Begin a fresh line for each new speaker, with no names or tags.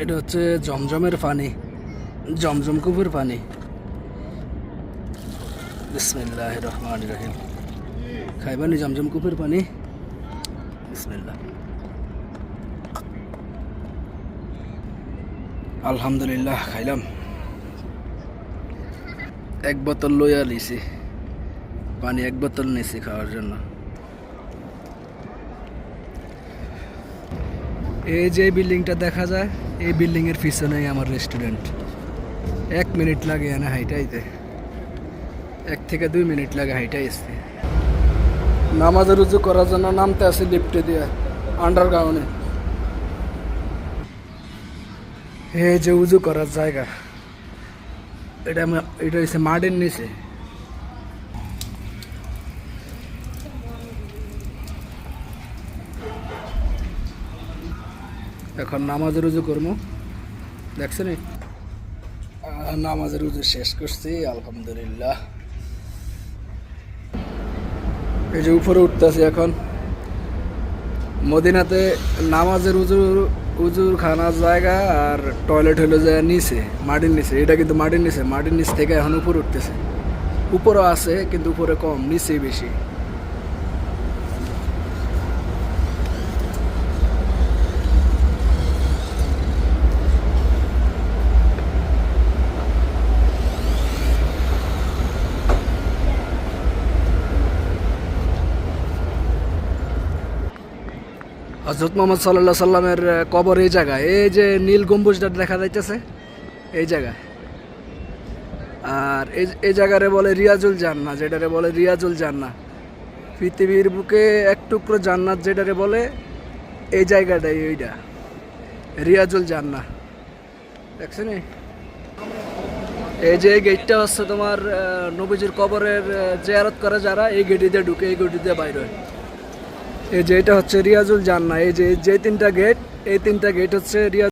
এটা হচ্ছে জমজমের পানি, জমজম কুপুর পানি। বিসমিল্লাহির রহমানির রহিম। খাইবানি জমজম কুপুর পানি। বিসমিল্লাহ। আলহামদুলিল্লাহ খাইলাম। এক বোতল লইয়া লিছি পানি, এক বোতল নিছি খাওয়ার জন্য। এই যে বিল্ডিংটা দেখা যায়, এই বিল্ডিং এর পিছনেই আমার রেস্টুরেন্ট। 1 মিনিট লাগে এনে হাইটাইতে, 1 থেকে 2 মিনিট লাগে হাইটাই আসতে। নামাজের উজু করার জন্য নামতে আছে লিফটে দিয়ে আন্ডারগ্রাউন্ডে। এই যে উজু করার জায়গা, এটা হচ্ছে মাটির নিচে। এখন নামাজের উজু করবো, দেখছেন? নামাজের উজু শেষ করছি আলহামদুলিল্লাহ। এই যে উপরে উঠতেছি এখন। মদিনাতে নামাজের উজুর খানার জায়গা আর টয়লেট হলো যায় নিচে, মাটির নিচে। এটা কিন্তু মাটির নিচে, মাটির নিচ থেকে এখন উপরে উঠতেছে। উপরেও আছে কিন্তু উপরে কম, নিচেই বেশি। হযরত মুহাম্মদ সাল্লাল্লাহু আলাইহি সাল্লামের কবর এই জায়গায়। এই যে নীল গম্বুজটা দেখা যাইতেছে এই জায়গায়। আর এই জায়গারে বলে রিয়াজুল জান্নাহ, যেটারে বলে রিয়াজুল জান্নাহ। পৃথিবীর বুকে এক টুকরো জান্নাত যেটারে বলে, এই জায়গাটাই ওইটা রিয়াজুল জান্নাহ। দেখছেন? এই যে এই গেটটা হচ্ছে তোমার নবীজির কবরের জিয়ারত করে যারা, এই গেটে দিয়ে ঢুকে, এই গেটে দিয়ে বাইরে হয়। এই যে এটা হচ্ছে রিয়াজুল জান্নাহ। এই যে 3টা গেট, এই 3টা গেট হচ্ছে রিয়াজ।